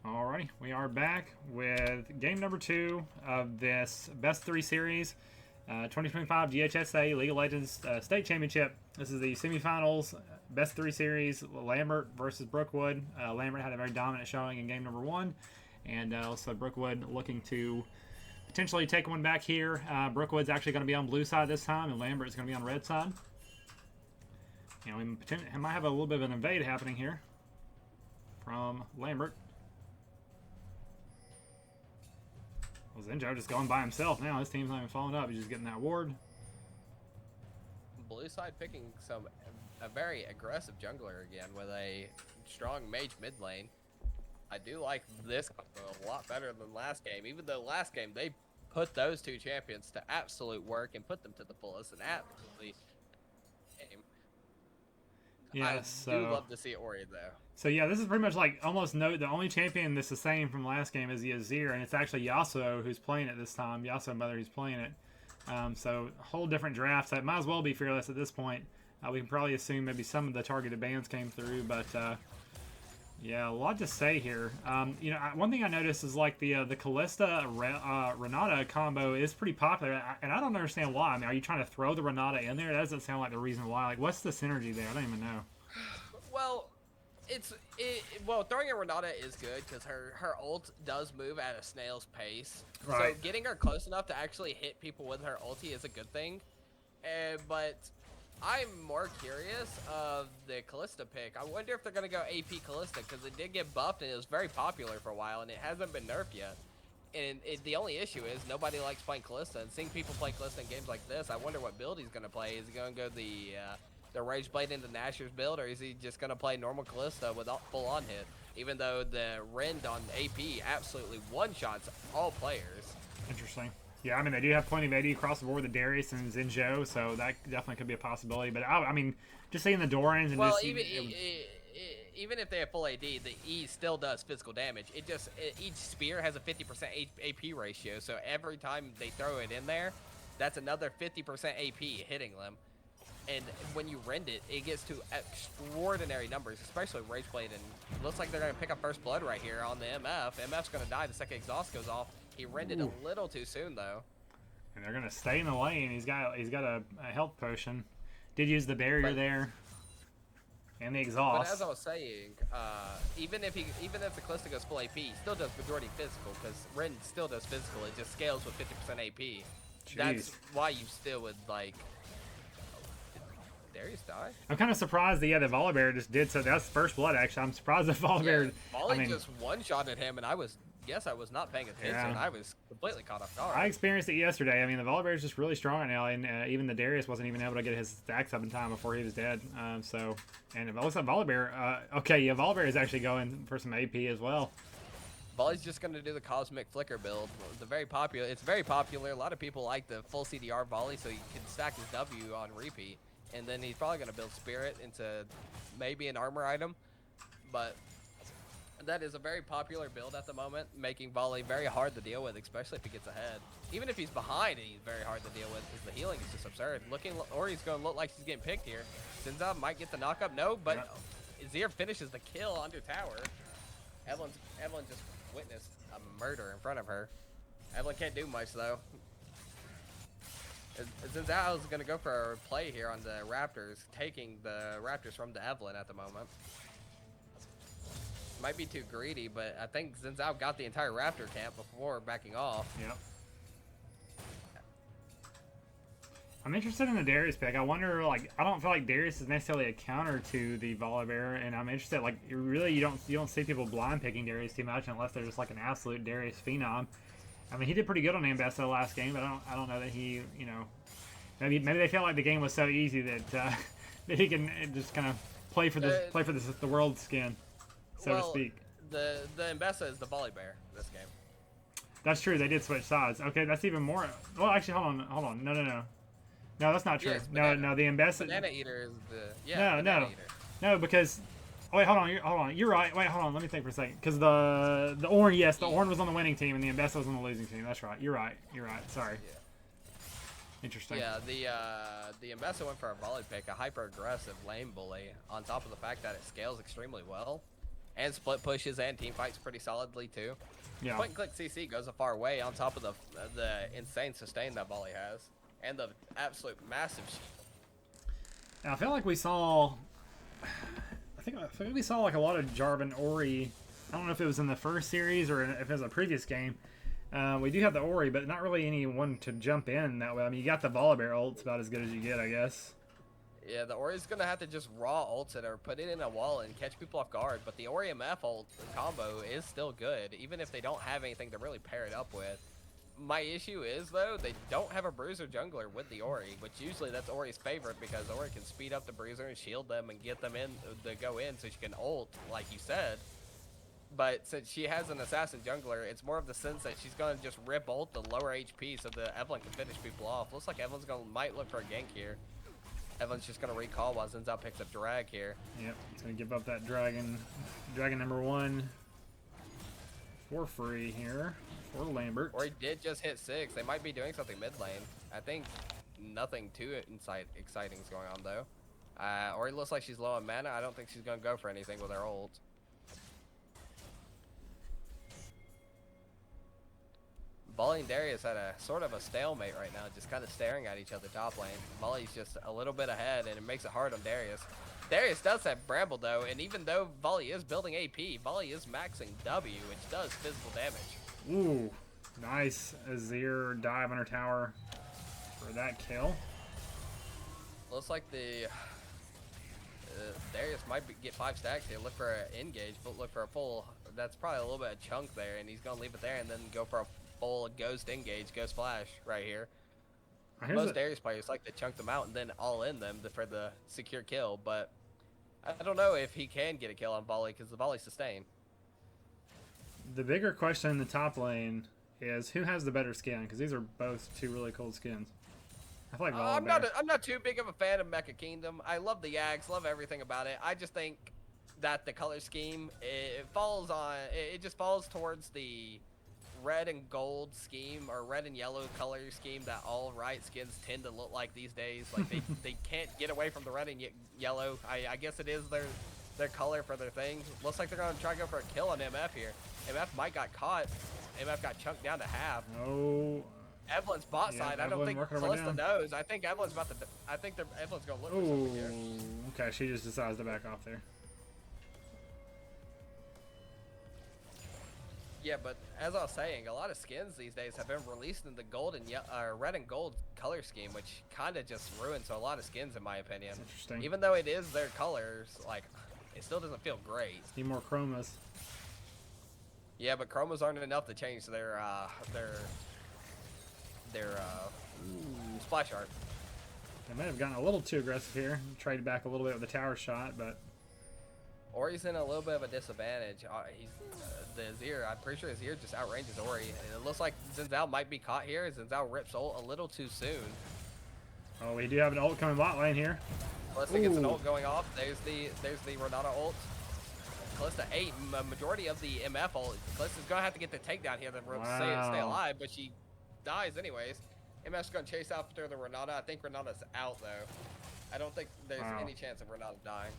Alrighty, we are back with game number 2 of this best 3 series, 2025 GHSA League of Legends State Championship. This is the semifinals, best 3 series, Lambert versus Brookwood. Lambert had a very dominant showing in game number 1, and also Brookwood looking to potentially take one back here. Brookwood's actually going to be on blue side this time, and Lambert's going to be on red side. And we might have a little bit of an invade happening here from Lambert. Well, Zinjo just going by himself now. His team's not even following up. He's just getting that ward. Blue side picking a very aggressive jungler again with a strong mage mid lane. I do like this a lot better than last game, even though last game they put those two champions to absolute work and put them to the fullest and absolutely game. Yeah, I do love to see Ori though. So yeah, this is pretty much like almost the only champion that's the same from last game is the Azir, and it's actually Yasuo who's playing it this time. Yasuo Mother who's playing it. So a whole different draft. So it might as well be fearless at this point. We can probably assume maybe some of the targeted bans came through, but yeah, a lot to say here. One thing I noticed is like the Kalista Renata combo is pretty popular, and I don't understand why. I mean, are you trying to throw the Renata in there? That doesn't sound like the reason why. Like, what's the synergy there? I don't even know. Well, throwing a Renata is good because her ult does move at a snail's pace. Right. So getting her close enough to actually hit people with her ulti is a good thing. But I'm more curious of the Kalista pick. I wonder if they're going to go AP Kalista because it did get buffed and it was very popular for a while and it hasn't been nerfed yet. And the only issue is nobody likes playing Kalista, and seeing people play Kalista in games like this, I wonder what build he's going to play. Is he going to go the Rage Blade into Nashor's build, or is he just going to play normal Kalista with full on hit? Even though the Rend on AP absolutely one-shots all players. Interesting. Yeah, I mean, they do have plenty of AD across the board with Darius and Zinjo, so that definitely could be a possibility. But, I mean, just seeing the Dorans and well, just... even if they have full AD, the E still does physical damage. Each spear has a 50% AP ratio, so every time they throw it in there, that's another 50% AP hitting them. And when you rend it, it gets to extraordinary numbers, especially Rage Blade. And it looks like they're going to pick up First Blood right here on the MF. MF's going to die the second exhaust goes off. He rended a little too soon, though. And they're going to stay in the lane. He's got a health potion. Did use the barrier there. And the exhaust. But as I was saying, even if the Kalista goes full AP, he still does majority physical, because Ren still does physical. It just scales with 50% AP. Jeez. That's why you still would, like... Darius die? I'm kind of surprised that, the Volibear just did so. That's First Blood, actually. I'm surprised that Volibear... Yeah, Volley just one-shotted him, and I was not paying attention. Yeah. I was completely caught off guard. I experienced it yesterday. I mean, the Volibear is just really strong right now, and even the Darius wasn't even able to get his stacks up in time before he was dead. And it looks like Volibear... Volibear is actually going for some AP as well. Volley's just going to do the Cosmic Flicker build. It's very popular. A lot of people like the full CDR Volley, so he can stack his W on repeat. And then he's probably going to build Spirit into maybe an armor item. But that is a very popular build at the moment, making Volley very hard to deal with, especially if he gets ahead. Even if he's behind, he's very hard to deal with because the healing is just absurd. Or he's going to look like he's getting picked here. Zinza might get the knockup. No, but Azir finishes the kill under tower. Evelyn just witnessed a murder in front of her. Evelyn can't do much, though. Zinzao is going to go for a play here on the Raptors, taking the Raptors from the Evelyn at the moment. Might be too greedy, but I think Zinzao got the entire Raptor camp before backing off. Yep. I'm interested in the Darius pick. I wonder, I don't feel like Darius is necessarily a counter to the Volibear, and I'm interested, you don't see people blind picking Darius too much unless they're just like an absolute Darius phenom. I mean, he did pretty good on Ambessa last game, but I don't know that he, maybe they felt like the game was so easy that that he can just kind of play for the world skin, so to speak. The Ambessa is the Volibear this game. That's true. They did switch sides. Okay, that's even more. Well, actually, hold on. No, that's not true. Yes, no, the Ambessa. Banana Eater is the Eater. No, because. Oh, wait, hold on. You're right. Wait, hold on. Let me think for a second. Because the Ornn, yes, the Ornn was on the winning team and the Ambessa was on the losing team. That's right. You're right. Sorry. Yeah. Interesting. Yeah, the Ambessa went for a volley pick, a hyper-aggressive lane bully, on top of the fact that it scales extremely well. and split pushes and team fights pretty solidly too. Yeah. Point and click CC goes a far way on top of the insane sustain that volley has, and the absolute massive. Now, I feel like we saw. I think we saw like a lot of Jarvan Ori. I don't know if it was in the first series or if it was a previous game. We do have the Ori, but not really anyone to jump in that way. I mean, you got the Volibear ult. It's about as good as you get, I guess. Yeah, the Ori's gonna have to just raw ult it or put it in a wall and catch people off guard. But the Ori MF ult combo is still good, even if they don't have anything to really pair it up with. My issue is, though, they don't have a Bruiser jungler with the Ori, which usually that's Ori's favorite because Ori can speed up the Bruiser and shield them and get them in to go in so she can ult, like you said. But since she has an assassin jungler, it's more of the sense that she's going to just rip ult the lower HP so that Evelyn can finish people off. Looks like Evelyn's might look for a gank here. Evelyn's just going to recall while Zinzao picks up drag here. Yep, he's going to give up that dragon number 1 for free here for Lambert. Or he did just hit 6. They might be doing something mid lane. I think nothing too exciting is going on, though. Or it looks like she's low on mana. I don't think she's going to go for anything with her ult. Volley and Darius had a sort of a stalemate right now, just kind of staring at each other top lane. Volley's just a little bit ahead, and it makes it hard on Darius. Darius does have Bramble, though, and even though Volley is building AP, Volley is maxing W, which does physical damage. Ooh, nice Azir dive on her tower for that kill. Looks like the Darius might get 5 stacks here. Look for an engage, but look for a full. That's probably a little bit of chunk there, and he's going to leave it there and then go for a full ghost engage, ghost flash right here. Most Darius players like to chunk them out and then all in them for the secure kill, but I don't know if he can get a kill on Volley because the Volley's sustained. The bigger question in the top lane is who has the better skin, because these are both 2 really cool skins. I feel like I'm not too big of a fan of Mecha Kingdom. I love the Yags, love everything about it. I just think that the color scheme it just falls towards the red and gold scheme or red and yellow color scheme that all Riot skins tend to look like these days. Like they can't get away from the red and yellow. I guess it is their color for their thing. Looks like they're gonna try to go for a kill on MF here. MF might got caught. MF got chunked down to half. No. Evelyn's bot side. I don't think Kalista knows. I think Evelyn's about to. I think Evelyn's gonna look for something here. Okay, she just decides to back off there. Yeah, but as I was saying, a lot of skins these days have been released in the gold and red and gold color scheme, which kind of just ruins a lot of skins, in my opinion. That's interesting. Even though it is their colors, like, it still doesn't feel great. Need more chromas. Yeah, but chromas aren't enough to change their splash art. They might have gotten a little too aggressive here. Traded back a little bit with the tower shot, but. Or he's in a little bit of a disadvantage. The Azir, I'm pretty sure Azir just outranges Ori. And it looks like Zinzao might be caught here. Zinzao rips ult a little too soon. Oh, we do have an ult coming bot lane here. Kalista gets an ult going off. There's the Renata ult. Kalista ate a majority of the MF ult. Kalista's gonna have to get the takedown here to stay alive, but she dies anyways. MF's gonna chase after the Renata. I think Renata's out though. I don't think there's any chance of Renata dying.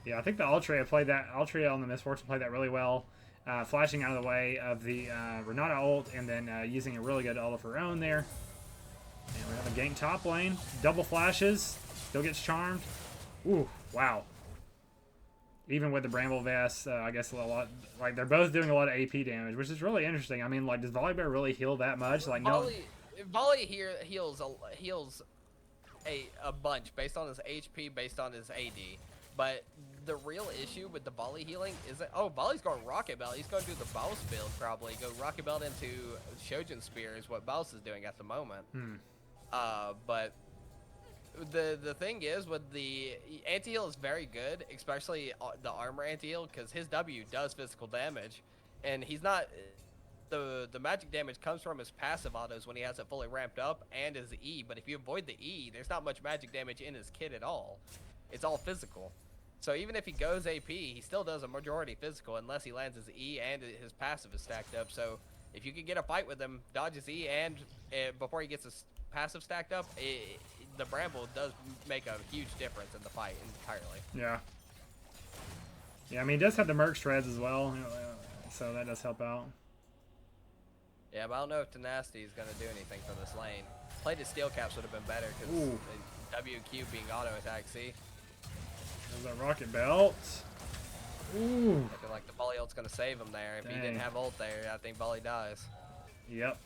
Yeah, I think the Altria on the Misfortune played that really well. Flashing out of the way of the Renata ult and then using a really good ult of her own there. And we have a gank top lane. Double flashes. Still gets charmed. Ooh, wow. Even with the Bramble Vest, I guess a lot. Like, they're both doing a lot of AP damage, which is really interesting. I mean, like, does Volibear really heal that much? Like, Volley here heals a bunch based on his HP, based on his AD. But the real issue with the Volley healing is that, Volley's going Rocket Belt. He's going to do the Baus build probably. Go Rocket Belt into Shojin Spear is what Baus is doing at the moment. But the thing is with the anti-heal is very good, especially the armor anti-heal, because his W does physical damage. And he's not... The magic damage comes from his passive autos when he has it fully ramped up and his E. But if you avoid the E, there's not much magic damage in his kit at all. It's all physical. So even if he goes AP, he still does a majority physical unless he lands his E and his passive is stacked up. So if you can get a fight with him, dodge his E, and before he gets his passive stacked up, the Bramble does make a huge difference in the fight entirely. Yeah. Yeah, I mean, he does have the Merc Shreds as well, so that does help out. Yeah, but I don't know if Tenacity is going to do anything for this lane. Played his Steel Caps would have been better because WQ being auto attack, see? There's that Rocket Belt. Ooh. I feel like the volley ult's going to save him there. If he didn't have ult there, I think volley dies. Yep.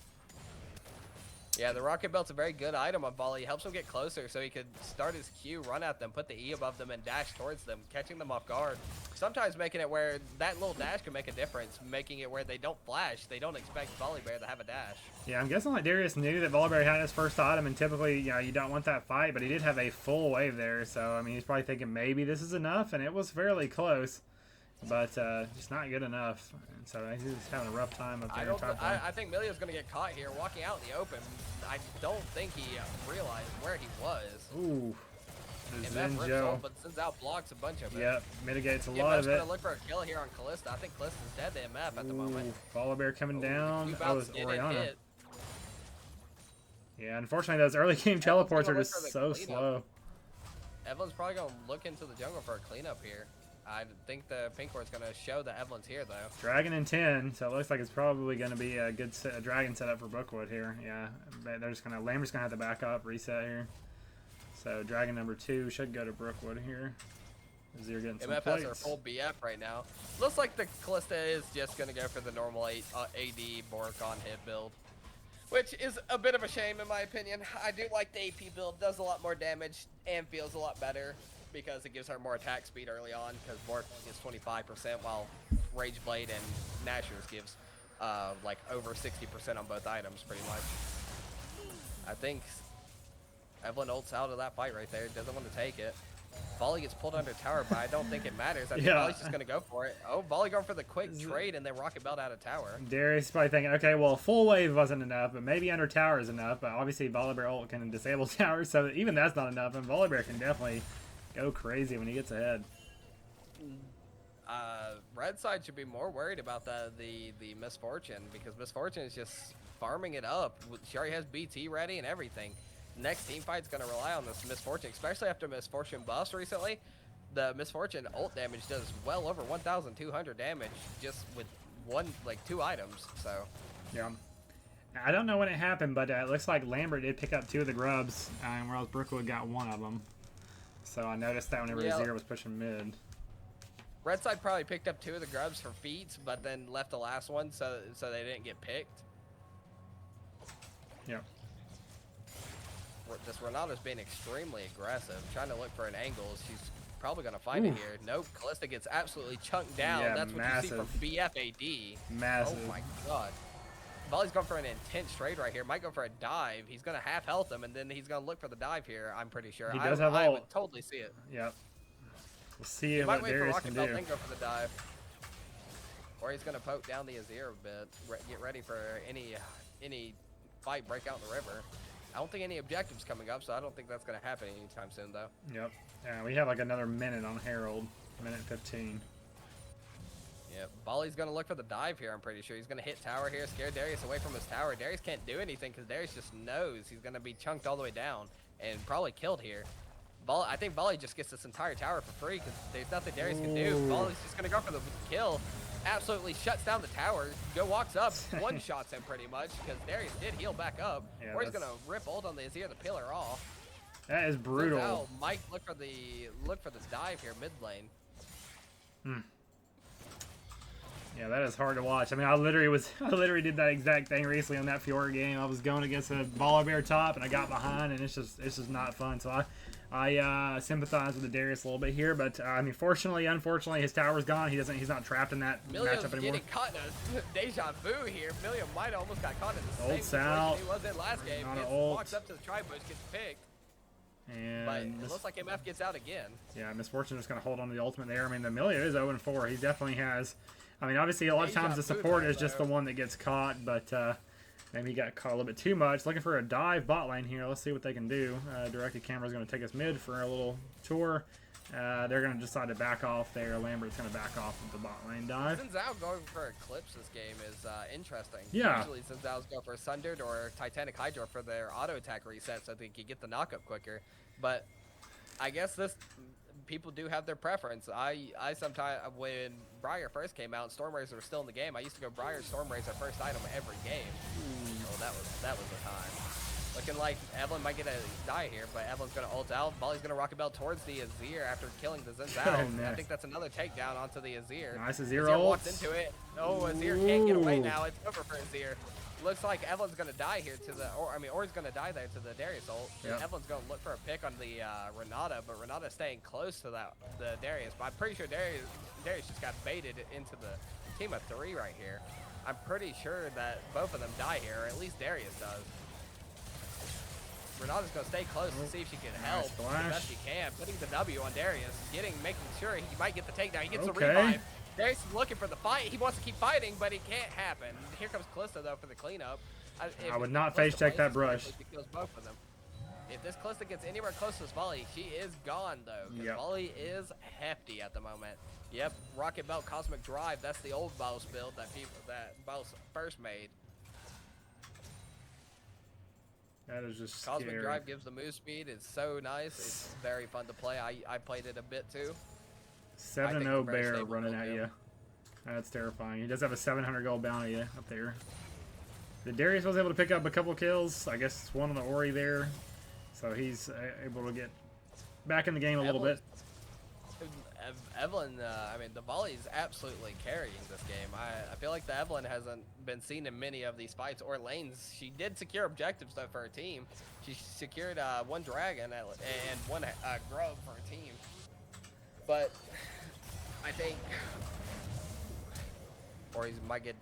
Yeah, the Rocket Belt's a very good item on volley. It helps him get closer so he could start his Q, run at them, put the E above them, and dash towards them, catching them off guard. Sometimes making it where that little dash can make a difference, making it where they don't flash. They don't expect Volibear to have a dash. Yeah, I'm guessing like Darius knew that Volibear had his first item, and typically, you know, you don't want that fight, but he did have a full wave there, so, I mean, he's probably thinking maybe this is enough, and it was fairly close, but just not good enough. And so he's having a rough time up there. I think Milio's going to get caught here, walking out in the open. I don't think he realized where he was. Ooh. Zenjo. But Zenzo blocks a bunch of it. Yep, mitigates a lot of it. Going to look for a kill here on Kalista. I think Kalista's dead to MF at the moment. Volibear coming down. That was Orianna. Yeah, unfortunately, those early game teleports are just so slow. Evelyn's probably going to look into the jungle for a cleanup here. I think the pink ward's going to show that Evelyn's here, though. Dragon in 10, so it looks like it's probably going to be a good dragon setup for Brookwood here. Yeah, they're just going to, Lambert's going to have to back up, reset here. So dragon number 2 should go to Brookwood here. Azir getting some MF plates. has her full BF right now. Looks like the Kalista is just going to go for the normal AD Bork on hit build, which is a bit of a shame in my opinion. I do like the AP build, does a lot more damage and feels a lot better because it gives her more attack speed early on, because Bork gets 25% while Rage Blade and Nashor's gives like over 60% on both items pretty much. I think Evelyn ults out of that fight right there, doesn't want to take it. Volley gets pulled under tower, but I don't think it matters. I think Volley's just going to go for it. Oh, Volley going for the quick trade and then Rocket Belt out of tower. Darius probably thinking, okay, well, full wave wasn't enough, but maybe under tower is enough. But obviously, Volibear ult can disable tower, so even that's not enough. And Volibear can definitely go crazy when he gets ahead. Red side should be more worried about the Misfortune, because Misfortune is just farming it up. She already has BT ready and everything. Next team fight's going to rely on this Misfortune, especially after Misfortune buffs recently. The Misfortune ult damage does well over 1,200 damage just with two items. So yeah, I don't know when it happened, but it looks like Lambert did pick up 2 of the grubs, whereas Brookwood got 1 of them. So I noticed that whenever Azir was pushing mid. Red side probably picked up 2 of the grubs for feats, but then left the last one so they didn't get picked. Yeah. This Renata's being extremely aggressive, trying to look for an angle. She's probably going to find it here. Nope, Kalista gets absolutely chunked down. Yeah, that's what you see from BFAD. Massive. Oh my god. Volley's going for an intense trade right here. Might go for a dive. He's going to half health him, and then he's going to look for the dive here, I'm pretty sure. He does have ult. I would totally see it. Yep. We'll see what Darius can do. Might wait for Rocket Belt, then go for the dive. Or he's going to poke down the Azir a bit. Get ready for any fight break out in the river. I don't think any objectives coming up, so I don't think that's going to happen anytime soon, though. Yep. Yeah, we have like another minute on Herald. Minute 15. Yeah, Volley's going to look for the dive here, I'm pretty sure. He's going to hit tower here, scare Darius away from his tower. Darius can't do anything because Darius just knows he's going to be chunked all the way down and probably killed here. I think Volley just gets this entire tower for free because there's nothing Darius can do. Volley's just going to go for the kill. Absolutely shuts down the tower. Walks up, one-shots him pretty much because Darius did heal back up. Yeah, or he's going to rip ult on the Azir, the pillar off. That is brutal. Now, Mike, look for the dive here mid lane. Yeah, that is hard to watch. I mean, I literally did that exact thing recently on that Fiora game. I was going against a Volibear top, and I got behind, and it's just not fun. So I sympathize with the Darius a little bit here, but I mean, unfortunately, his tower's gone. He's not trapped in that matchup anymore. Getting caught in a deja vu here. Milio might have almost got caught in the same out. situation he was in last game. Walks up to the tri-bush, gets picked. But it looks like MF gets out again. Yeah, Misfortune is going to hold on to the ultimate there. I mean, the Milio is 0-4. He definitely has. I mean, obviously, a lot of times the support is just the one that gets caught, but maybe he got caught a little bit too much. Looking for a dive bot lane here. Let's see what they can do. Directed camera is going to take us mid for a little tour. They're going to decide to back off there. Lambert's going to back off of the bot lane dive. Zenzo going for Eclipse this game is interesting. Yeah. Usually Zenzo's go for Sundered or Titanic Hydra for their auto attack reset so they can get the knockup quicker. But I guess this people do have their preference. I sometimes, when Briar first came out and Storm Razor was still in the game, I used to go Briar Storm Razor first item every game. Oh, that was a time. Looking like Evelyn might get a die here, but Evelyn's gonna ult out. Volley's gonna rock about towards the Azir after killing the Zenzel. I think that's another takedown onto the Azir. Nice Azir walks into it. Oh, Azir can't get away now. It's over for Azir. Looks like Evelyn's gonna die here to the, Or's gonna die there to the Darius ult. Yep. Evelyn's gonna look for a pick on the Renata, but Renata's staying close to the Darius. But I'm pretty sure Darius just got baited into the team of 3 right here. I'm pretty sure that both of them die here, or at least Darius does. Renata's gonna stay close to see if she can help the best she can. Putting the W on Darius, making sure he might get the takedown. He gets the revive. Darius is looking for the fight. He wants to keep fighting, but it can't happen. Here comes Calista though for the cleanup. I would not face check that brush. She kills both of them. If this Calista gets anywhere close to this volley, she is gone though. Because volley is hefty at the moment. Yep, Rocket Belt Cosmic Drive. That's the old Baus build that Baus first made. That is just Cosmic scary. Drive gives the move speed. It's so nice. It's very fun to play. I played it a bit too. 7-0 bear running at you. That's terrifying. He does have a 700 gold bounty up there. The Darius was able to pick up a couple kills. I guess one on the Ori there. So he's able to get back in the game a little bit. Evelyn, I mean, the volley is absolutely carrying this game. I feel like the Evelyn hasn't been seen in many of these fights or lanes. She did secure objectives, though, for her team. She secured 1 dragon and 1 grove for her team. But I think Ori might get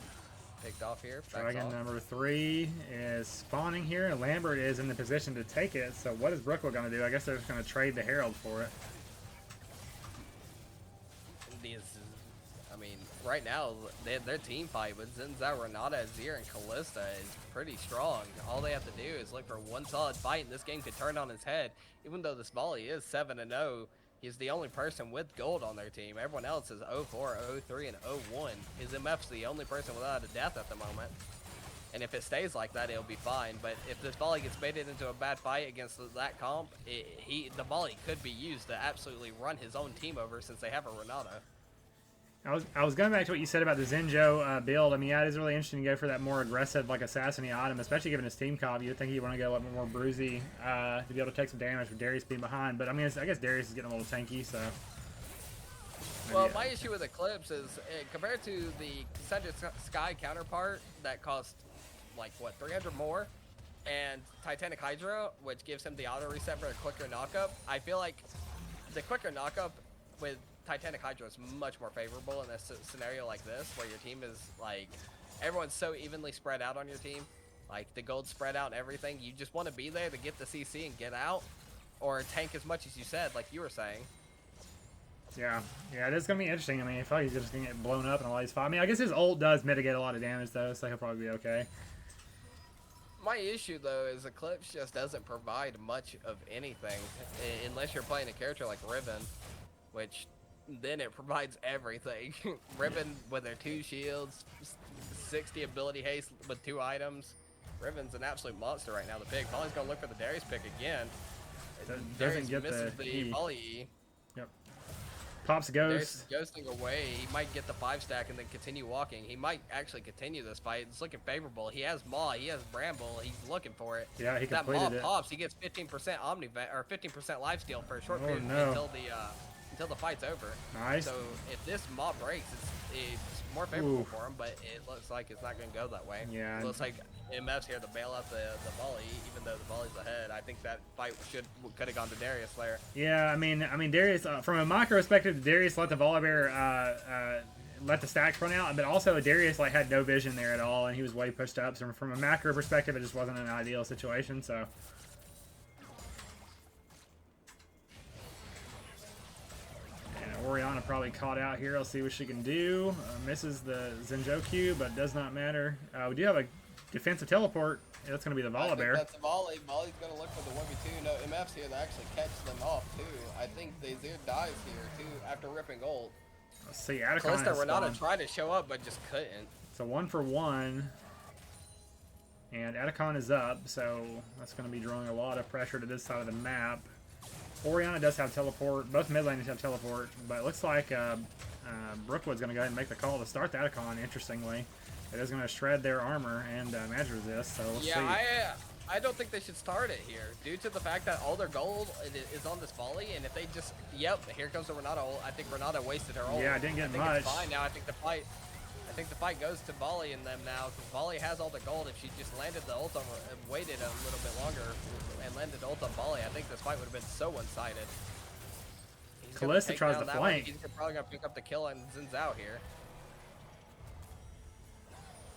picked off here. Dragon number 3 is spawning here, and Lambert is in the position to take it. So what is Brookwood going to do? I guess they're just going to trade the Herald for it. I mean, right now, their team fight with Zenzel, Renata, Azir, and Calista is pretty strong. All they have to do is look for one solid fight, and this game could turn on its head. Even though this volley is 7-0, he's the only person with gold on their team. Everyone else is 0-4, 0-3, and 0-1. His MF's the only person without a death at the moment. And if it stays like that, it'll be fine. But if this volley gets baited into a bad fight against that comp, the volley could be used to absolutely run his own team over since they have a Renata. I was going back to what you said about the Zenjo build. I mean, yeah, it is really interesting to go for that more aggressive, like, assassin-y item, especially given his team comp. You'd think you want to go a little more bruisey to be able to take some damage with Darius being behind. But, I mean, I guess Darius is getting a little tanky, so... Well, my issue with Eclipse is, compared to the Cassandra Sky counterpart that cost, like, what, 300 more? And Titanic Hydra, which gives him the auto reset for a quicker knockup, I feel like the quicker knockup with Titanic Hydra is much more favorable in a scenario like this, where your team is, like, everyone's so evenly spread out on your team. Like, the gold spread out and everything. You just want to be there to get the CC and get out, or tank as much as you said, like you were saying. Yeah, it is going to be interesting. I mean, I feel like he's just going to get blown up in a lot of these fights. I mean, I guess his ult does mitigate a lot of damage, though, so he'll probably be okay. My issue, though, is Eclipse just doesn't provide much of anything, unless you're playing a character like Riven, which... then it provides everything. Riven with their 2 shields, 60 ability haste with 2 items. Riven's an absolute monster right now. The pick. Volley's gonna look for the Darius pick again. Doesn't get misses the E. Volley. Yep. Pops Ghost. Darius is ghosting away. He might get the 5 stack and then continue walking. He might actually continue this fight. It's looking favorable. He has Maw. He has Bramble. He's looking for it. Yeah, he that completed Maw it. pops. He gets 15% Omnivent or 15% lifesteal for a short period until the fight's over. Nice. So if this mob breaks, it's more favorable for him, but it looks like it's not going to go that way. Yeah. It looks like MF's here to bail out the volley, even though the volley's ahead. I think that fight could have gone to Darius there. Yeah, I mean Darius, from a micro perspective, Darius let the Volibear let the stacks run out, but also Darius had no vision there at all, and he was way pushed up. So from a macro perspective, it just wasn't an ideal situation. So. Oriana probably caught out here. I'll see what she can do. Misses the Zenjo Q, but does not matter. We do have a defensive teleport. That's going to be the Volibear. That's the volley. Volley's going to look for the 1v2. No, MF's here to actually catch them off, too. I think the Azir dies here, too, after ripping ult. Let's see. Atacon Calista Renata tried to show up, but just couldn't. So 1-for-1. And Atacon is up, so that's going to be drawing a lot of pressure to this side of the map. Oriana does have teleport. Both mid laners have teleport, but it looks like Brookwood's going to go ahead and make the call to start the Atacon, interestingly. It is going to shred their armor and magic resist, so we'll see. I don't think they should start it here, due to the fact that all their gold is on this volley, and if they just, yep, here comes the Renata ult. I think Renata wasted her ult. Yeah, I didn't get much. It's fine now. I think the fight goes to Volley and them now, because Volley has all the gold. If she just landed the ult on, waited a little bit longer and landed the ult on Volley, I think this fight would have been so one-sided. Kalista tries to flank. He's probably going to pick up the kill on Xin Zhao here.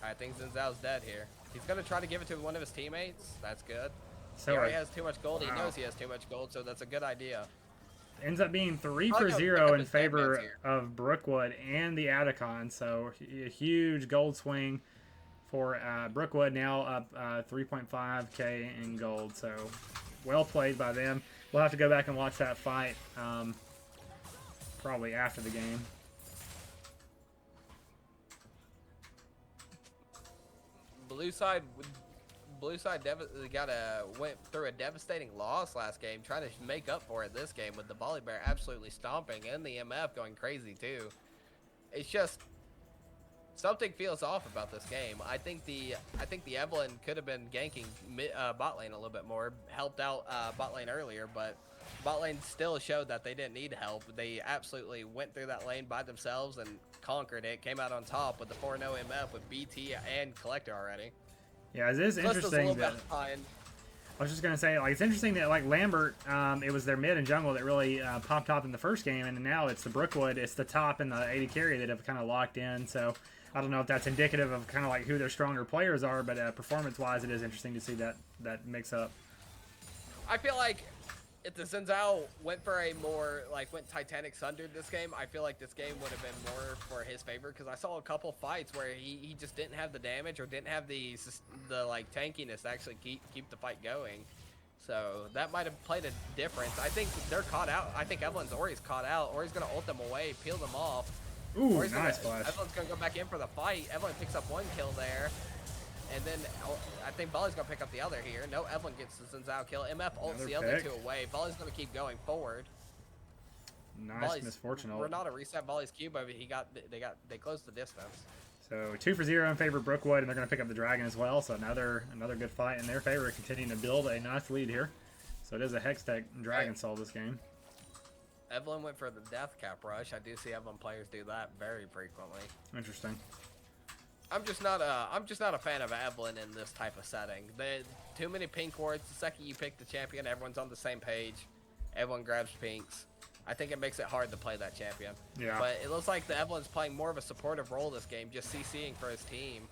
I think Xin Zhao's dead here. He's going to try to give it to one of his teammates. That's good. So he already has too much gold. Wow. He knows he has too much gold, so that's a good idea. Ends up being 3-0 in favor of Brookwood and the Atacon, so a huge gold swing for Brookwood, now up 3.5k in gold, so well played by them. We'll have to go back and watch that fight probably after the game. Blue side went through a devastating loss last game, trying to make up for it this game with the Volley Bear absolutely stomping and the MF going crazy too. It's just something feels off about this game. I think the Evelynn could have been ganking bot lane a little bit more, helped out bot lane earlier, but bot lane still showed that they didn't need help. They absolutely went through that lane by themselves and conquered it, came out on top with the 4-0 MF with BT and Collector already. Yeah, it is interesting that, I was just going to say, like, it's interesting that, like, Lambert, it was their mid and jungle that really popped top in the first game, and now it's the Brookwood, it's the top and the AD carry that have kind of locked in, so I don't know if that's indicative of kind of like who their stronger players are, but performance-wise, it is interesting to see that mix-up. I feel like if the Xin Zhao went for a more, like, went Titanic Sundered this game, I feel like this game would have been more for his favor, because I saw a couple fights where he just didn't have the damage or didn't have the like, tankiness to actually keep the fight going. So that might have played a difference. I think they're caught out. I think Ori's caught out. Ori's going to ult them away, peel them off. Ooh, nice flash. Evelyn's going to go back in for the fight. Evelynn picks up one kill there. And then I think Volley's going to pick up the other here. No, Evelynn gets the Xin Zhao kill. MF ults the other two away. Volley's going to keep going forward. Nice Volley's misfortune ult. Renata reset Volley's cube over. They closed the distance. So 2-0 in favor of Brookwood, and they're going to pick up the Dragon as well. So another good fight in their favor, continuing to build a nice lead here. So it is a Hextech Dragon Soul this game. Evelynn went for the death cap rush. I do see Evelynn players do that very frequently. Interesting. I'm just not a fan of Evelynn in this type of setting. Too many pink wards. The second you pick the champion, everyone's on the same page. Everyone grabs pinks. I think it makes it hard to play that champion. Yeah. But it looks like the Evelynn's playing more of a supportive role this game, just CCing for his team.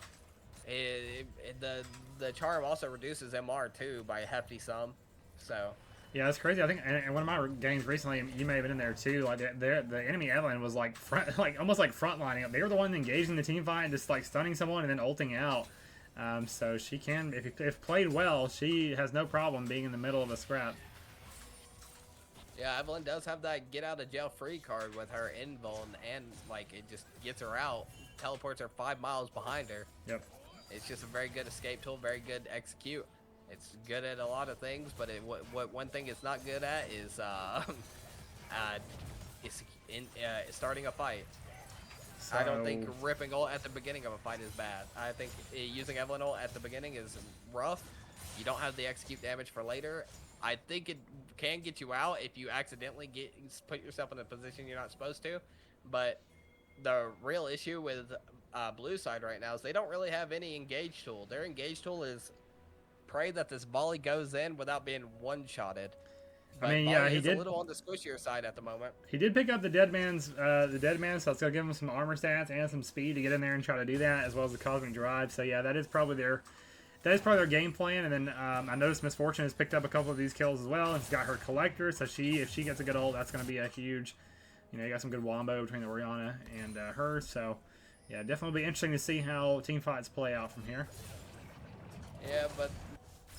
The charm also reduces MR too by a hefty sum. So. Yeah, that's crazy. I think in one of my games recently, you may have been in there too. Like the enemy Evelynn was like almost like frontlining up. They were the one engaging the team fight and just like stunning someone and then ulting out. So she can, if played well, she has no problem being in the middle of a scrap. Yeah, Evelynn does have that get out of jail free card with her invuln, and like it just gets her out, teleports her 5 miles behind her. Yep. It's just a very good escape tool, very good execute. It's good at a lot of things, but what one thing it's not good at is starting a fight. So, I don't think ripping ult at the beginning of a fight is bad. I think using Evelynn ult at the beginning is rough. You don't have the execute damage for later. I think it can get you out if you accidentally put yourself in a position you're not supposed to. But the real issue with blue side right now is they don't really have any engage tool. Their engage tool is pray that this volley goes in without being one-shotted. But I mean, yeah, he did a little on the squishier side at the moment. He did pick up the dead man, so it's gonna give him some armor stats and some speed to get in there and try to do that, as well as the cosmic drive. So yeah, that is probably their game plan. And then I noticed Misfortune has picked up a couple of these kills as well, and she's got her collector. So if she gets a good ult, that's gonna be a huge, you got some good wombo between the Oriana and her. So yeah, definitely be interesting to see how team fights play out from here. Yeah, but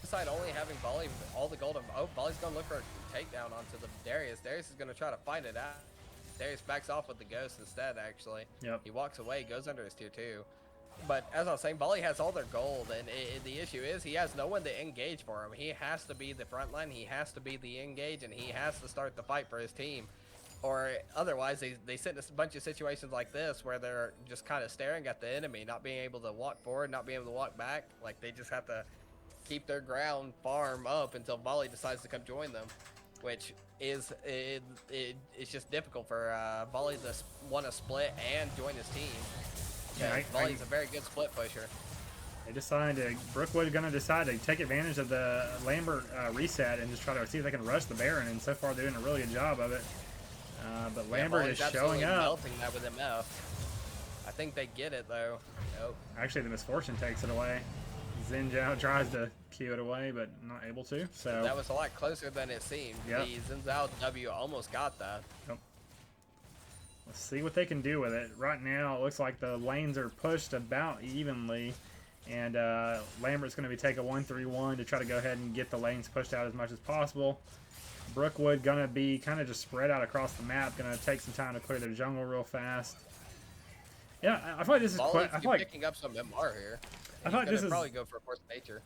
side only having Volley all the gold. Volley's gonna look for a takedown onto the Darius. Darius is gonna try to fight it out. Darius backs off with the ghost instead. Actually, yep. He walks away, goes under his tier 2. But as I was saying, Volley has all their gold, and the issue is he has no one to engage for him. He has to be the front line, he has to be the engage, and he has to start the fight for his team. Or otherwise, they sit in a bunch of situations like this where they're just kind of staring at the enemy, not being able to walk forward, not being able to walk back. Like, they just have to keep their ground, farm up until Volley decides to come join them, which is it's just difficult for Volley to want to split and join his team. Yeah, Volley's a very good split pusher. They decided to, Brookwood going to decide to take advantage of the Lambert reset and just try to see if they can rush the Baron, and so far they're doing a really good job of it. But Lambert is showing up. Melting that with MF. I think they get it though. Nope. Actually, the Misfortune takes it away. Xin Zhao tries to cue it away, but not able to. So that was a lot closer than it seemed. Yep. The Xin Zhao W almost got that. Yep. Let's see what they can do with it. Right now, it looks like the lanes are pushed about evenly, and Lambert's going to be taking a 1-3-1 to try to go ahead and get the lanes pushed out as much as possible. Brookwood going to be kind of just spread out across the map, going to take some time to clear their jungle real fast. Yeah, I feel like this is picking up some MR here. I feel like this is probably go for Force Nature.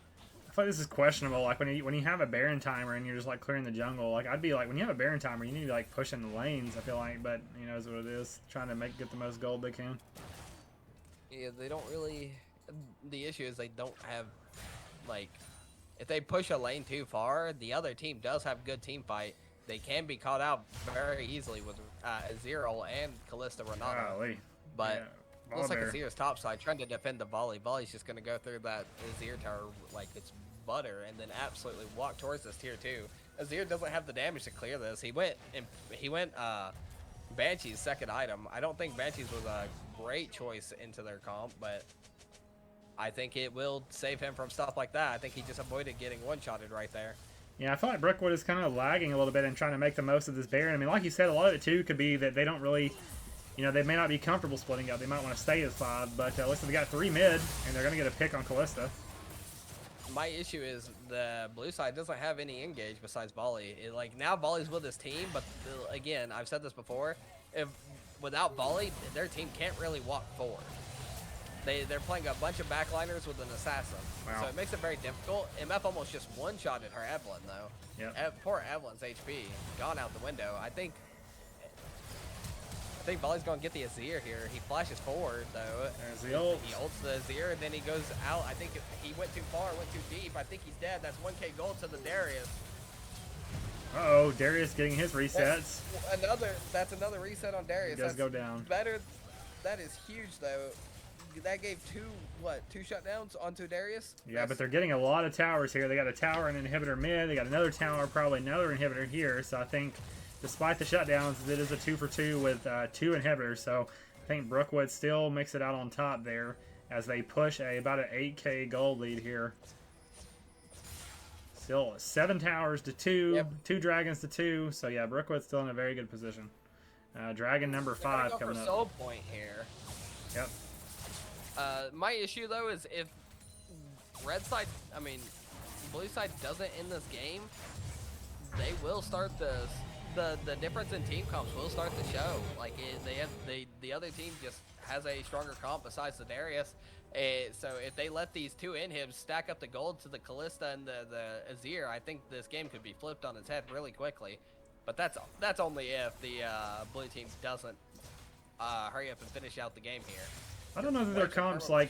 I feel like this is questionable. Like when you have a Baron timer and you're just like clearing the jungle, like I'd be like, when you have a Baron timer, you need to be like pushing the lanes. I feel like, but you know, is what it is. Trying to get the most gold they can. Yeah, they don't really. The issue is they don't have, like, if they push a lane too far, the other team does have good team fight. They can be caught out very easily with Zero and Callista Renata. Golly. But yeah, looks like Azir's topside trying to defend the Volley. Volley's just going to go through that Azir tower like it's butter and then absolutely walk towards this tier 2. Azir doesn't have the damage to clear this. He went Banshee's second item. I don't think Banshee's was a great choice into their comp, but I think it will save him from stuff like that. I think he just avoided getting one-shotted right there. Yeah, I feel like Brookwood is kind of lagging a little bit and trying to make the most of this Baron. I mean, like you said, a lot of it too could be that they don't really, you know, they may not be comfortable splitting up. They might want to stay as 5, but looks like they got 3 mid, and they're going to get a pick on Callista. My issue is the blue side doesn't have any engage besides Volley. Like, now Volley's with his team, but again, I've said this before, without Volley, their team can't really walk forward. They're playing a bunch of backliners with an assassin, wow. So it makes it very difficult. MF almost just one-shotted her Evelyn though. Yeah. Poor Evelyn's HP gone out the window. I think Volley's gonna get the Azir here. He flashes forward though. There's the ult. He ults the Azir and then he goes out. I think he went too far, went too deep. I think he's dead. That's 1k gold to the Darius. Uh-oh, Darius getting his resets. That's another reset on Darius. He does go down. Better. That is huge though. That gave two shutdowns onto Darius? Yeah, but they're getting a lot of towers here. They got a tower and an inhibitor mid. They got another tower, probably another inhibitor here. So I think, despite the shutdowns, it is a 2-for-2 with 2 inhibitors. So I think Brookwood still makes it out on top there as they push about an 8k gold lead here. Still 7 towers to 2, yep. 2 dragons to 2. So yeah, Brookwood's still in a very good position. Dragon number 5 coming up. Soul point here. Yep. My issue though is if blue side doesn't end this game, they will start the difference in team comps will start to show. Like the other team just has a stronger comp besides the Darius. So if they let these 2 inhibs stack up the gold to the Callista and the Azir, I think this game could be flipped on its head really quickly. But that's only if the blue team doesn't hurry up and finish out the game here. I don't know that their comps I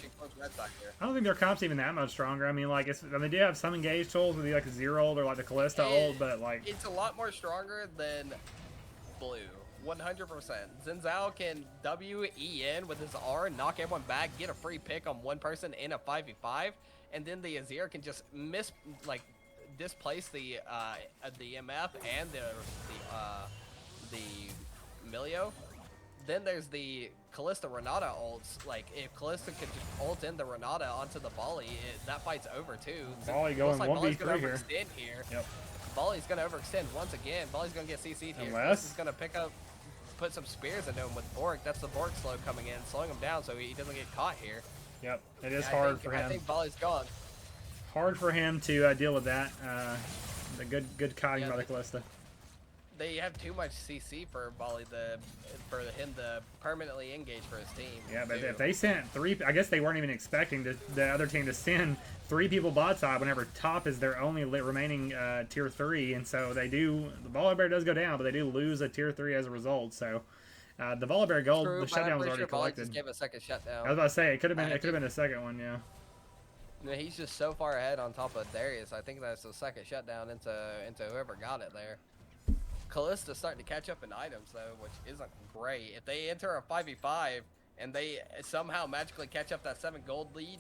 don't think their comps even that much stronger. I mean, like they do have some engaged tools with like a 0 ult or like the Callista ult, but like it's a lot more stronger than blue. 100%. Xin Zhao can WEN with his R, knock everyone back, get a free pick on one person in a 5v5, and then the Azir can just displace the MF and the Milio. Then there's the Callista Renata ults. Like, if Callista could just ult in the Renata onto the Volley, that fight's over too. Volley going 1v3 here. Yep. Volley's going to overextend once again. Volley's going to get CC'd here. Unless he's going to put some spears into him with Bork. That's the Bork slow coming in, slowing him down so he doesn't get caught here. Yep, it is hard for him. I think Volley's gone. Hard for him to deal with that. The good kiting by the Callista. they have too much CC for Volley for him to permanently engage for his team. Yeah, but too. if they sent 3, I guess they weren't even expecting the other team to send 3 people bot side whenever top is their only remaining tier 3, and so they do. The Volibear does go down, but they do lose a tier 3 as a result. So the Volibear gold, True, the but shutdown I'm was pretty already sure Volley collected. just gave a second shutdown. I was about to say it could have been a second one, yeah. No, he's just so far ahead on top of Darius. I think that's the second shutdown into whoever got it there. Callista's starting to catch up in items though, which isn't great. If they enter a 5v5 and they somehow magically catch up that 7 gold lead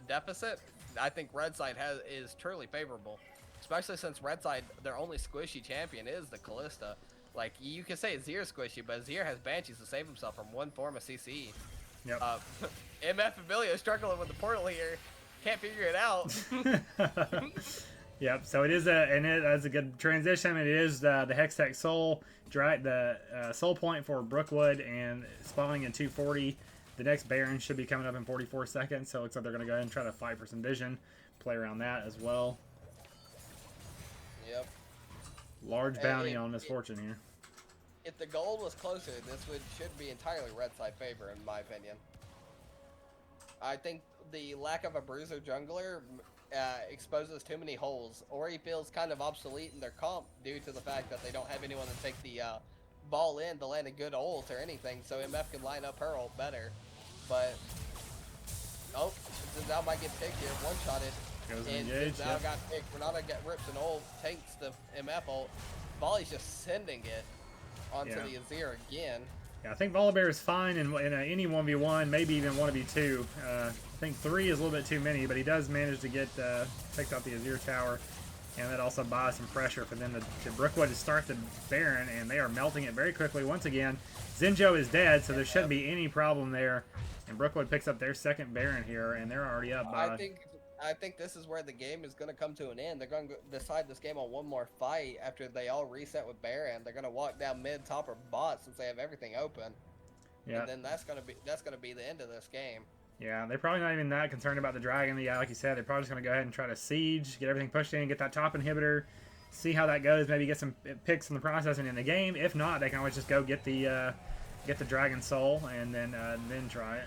deficit, I think Red Side is truly favorable. Especially since Red Side, their only squishy champion is the Callista. Like, you can say Azir squishy, but Azir has Banshees to save himself from one form of CC. Yep. MF Abilia is struggling with the portal here. Can't figure it out. Yep, so it is that's a good transition. It is the Hextech Soul, the Soul Point for Brookwood, and spawning in 240. The next Baron should be coming up in 44 seconds, so it looks like they're going to go ahead and try to fight for some vision, play around that as well. Yep. Large bounty on Misfortune here. If the gold was closer, this should be entirely Red Side favor, in my opinion. I think the lack of a bruiser jungler exposes too many holes, or he feels kind of obsolete in their comp due to the fact that they don't have anyone to take the ball in to land a good ult or anything, so MF can line up her ult better. But Zinzao might get picked here, one-shotted, and Zinzao got picked. Renata rips an ult, takes the MF ult. Volley's just sending it onto the Azir again. Yeah, I think Volibear is fine in any 1v1, maybe even 1v2. I think 3 is a little bit too many, but he does manage to get takes out the Azir tower, and that also buys some pressure for them to Brookwood to start the Baron, and they are melting it very quickly once again. Zinjo is dead, so there shouldn't be any problem there, and Brookwood picks up their second Baron here, and they're already up by... I think this is where the game is going to come to an end. They're going to decide this game on one more fight after they all reset with Baron. They're going to walk down mid, top, or bot since they have everything open. Yeah. And then that's going to be the end of this game. Yeah, they're probably not even that concerned about the dragon. Yeah, like you said, they're probably just going to go ahead and try to siege, get everything pushed in, get that top inhibitor, see how that goes. Maybe get some picks in the process and in the game. If not, they can always just go get the dragon soul and then try it.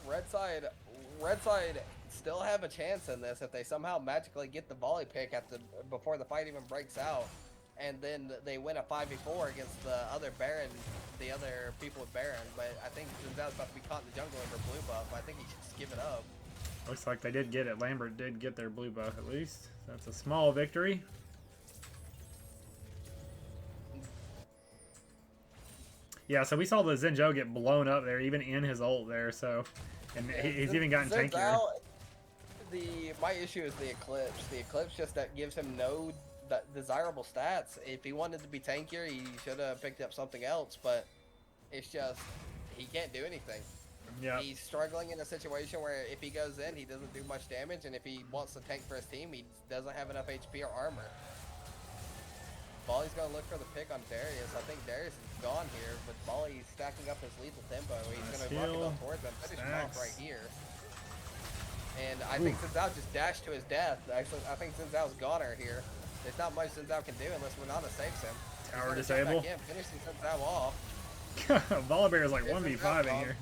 Red side still have a chance in this if they somehow magically get the volley pick before the fight even breaks out, and then they win a 5v4 against the other Baron, the other people with Baron. But I think Zinzao's about to be caught in the jungle under blue buff. I think he should just give it up. Looks like they did get it. Lambert did get their blue buff at least. That's a small victory. Yeah, so we saw the Zinjo get blown up there, even in his ult there. So, and he's even gotten tankier. My issue is the Eclipse. The Eclipse just that gives him no desirable stats. If he wanted to be tankier, he should have picked up something else. But it's just he can't do anything. Yeah. He's struggling in a situation where if he goes in, he doesn't do much damage, and if he wants to tank for his team, he doesn't have enough HP or armor. Volley's gonna look for the pick on Darius. I think Darius is gone here, but Volley's stacking up his lethal tempo. He's gonna rock it on towards them, finish him off right here. And I think Zinzao just dashed to his death. Actually, I think Zinzao's goner here. There's not much Zinzao can do unless Renata saves him. Tower disable. Finishing Zinzao off. Volibear is like 1v5 in here.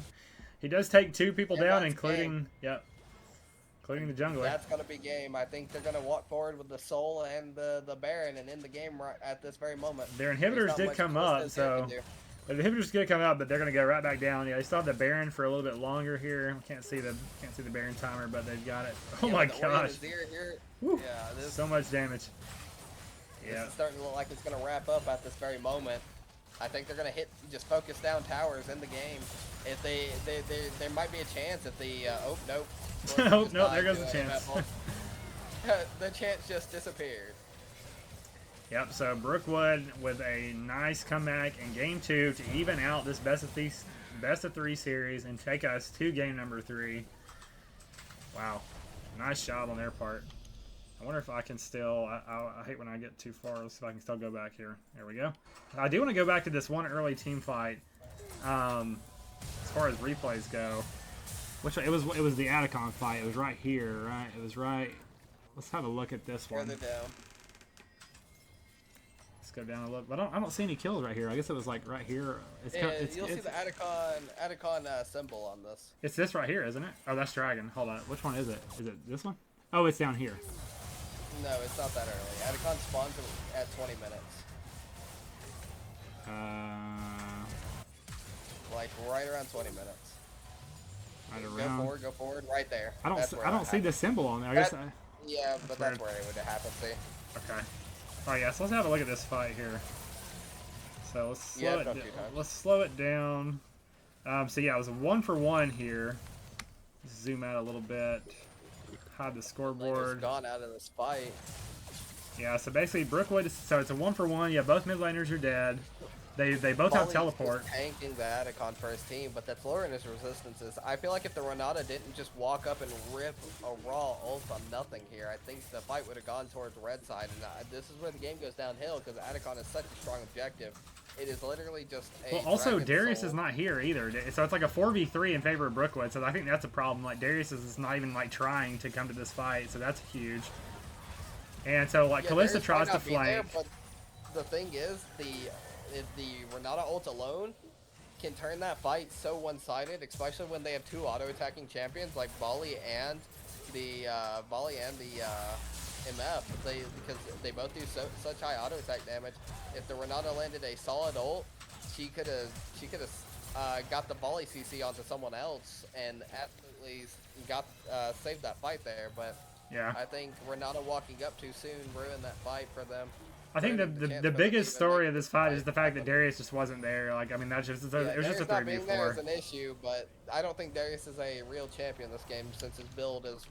He does take 2 people down, including including the jungler. That's gonna be game. I think they're gonna walk forward with the Soul and the Baron and end the game right at this very moment. Their inhibitors did come up, so the inhibitors did come up, but they're gonna go right back down. Yeah, they still have the Baron for a little bit longer here. Can't see the Baron timer, but they've got it. Oh my gosh! Yeah, so much damage. Yeah, it's starting to look like it's gonna wrap up at this very moment. I think they're gonna just focus down towers in the game. If there might be a chance if the oh nope. Oh no, there goes the chance. The chance just disappeared. Yep, so Brookwood with a nice comeback in game 2 to even out this best of 3 series and take us to game number 3. Wow, nice job on their part. I wonder if I can still, I hate when I get too far. Let's see if I can still go back here. There we go. I do want to go back to this one early team fight. As far as replays go, which it was the Atacon fight. It was right here, right? It was right. Let's have a look at this one. Further down. Let's go down a little. But I don't see any kills right here. I guess it was like right here. You'll see the Atacon symbol on this. It's this right here, isn't it? Oh, that's Dragon. Hold on. Which one is it? Is it this one? Oh, it's down here. No, it's not that early. Atacon spawns at 20 minutes. Like right around 20 minutes. Right around. Go forward, right there. I don't see the symbol on there. I guess. Yeah, but that's where it would happen. See. Okay. All right, yeah. So let's have a look at this fight here. So let's slow it down. So yeah, it was a 1-for-1 here. Zoom out a little bit. Hide the scoreboard. Gone out of this fight. Yeah. So basically, Brookwood. So it's a 1-for-1. Yeah, both mid laners are dead. They both have teleport. Tanking the Atacon for his team, but that's lowering his resistances. I feel like if the Renata didn't just walk up and rip a raw ult on nothing here, I think the fight would have gone towards the red side. And this is where the game goes downhill because Atacon is such a strong objective. It is literally just a. Well, also Darius is not here either, so it's like a 4v3 in favor of Brookwood. So I think that's a problem. Like Darius is not even like trying to come to this fight, so that's huge. And so like Kalista tries to flank. There, but the thing is, if the Renata ult alone can turn that fight so one-sided, especially when they have two auto-attacking champions like Volley and the MF, because they both do such high auto-attack damage. If the Renata landed a solid ult, she could have got the Volley CC onto someone else and absolutely saved that fight there. But yeah, I think Renata walking up too soon ruined that fight for them. I think the biggest story of this fight is the fact that Darius just wasn't there. Like, I mean, that's just it was just a 3v4. Not being there is an issue, but I don't think Darius is a real champion this game since his build is.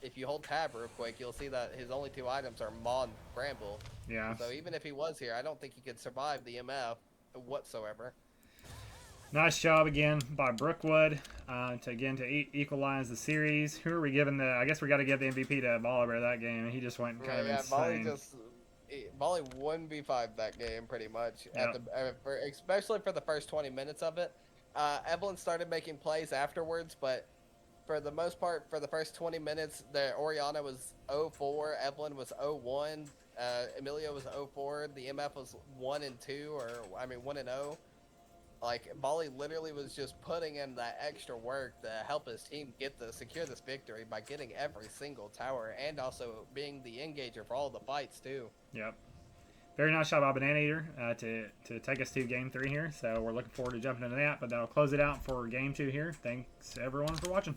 If you hold tab real quick, you'll see that his only two items are Maw and Bramble. Yeah. So even if he was here, I don't think he could survive the MF whatsoever. Nice job again by Brookwood to equalize the series. Who are we giving the? I guess we got to give the MVP to Volley that game. He just went kind of insane. Volley 1v5 that game pretty much, yep. Especially for the first 20 minutes of it. Evelyn started making plays afterwards, but for the most part, for the first 20 minutes, Oriana was 0-4, Evelyn was 0-1, Emilia was 0-4, the MF was 1-2, 1-0. Like, Volley literally was just putting in that extra work to help his team secure this victory by getting every single tower and also being the engager for all the fights too. Yep. Very nice job by Banana Eater to take us to Game 3 here. So we're looking forward to jumping into that, but that'll close it out for Game 2 here. Thanks everyone for watching.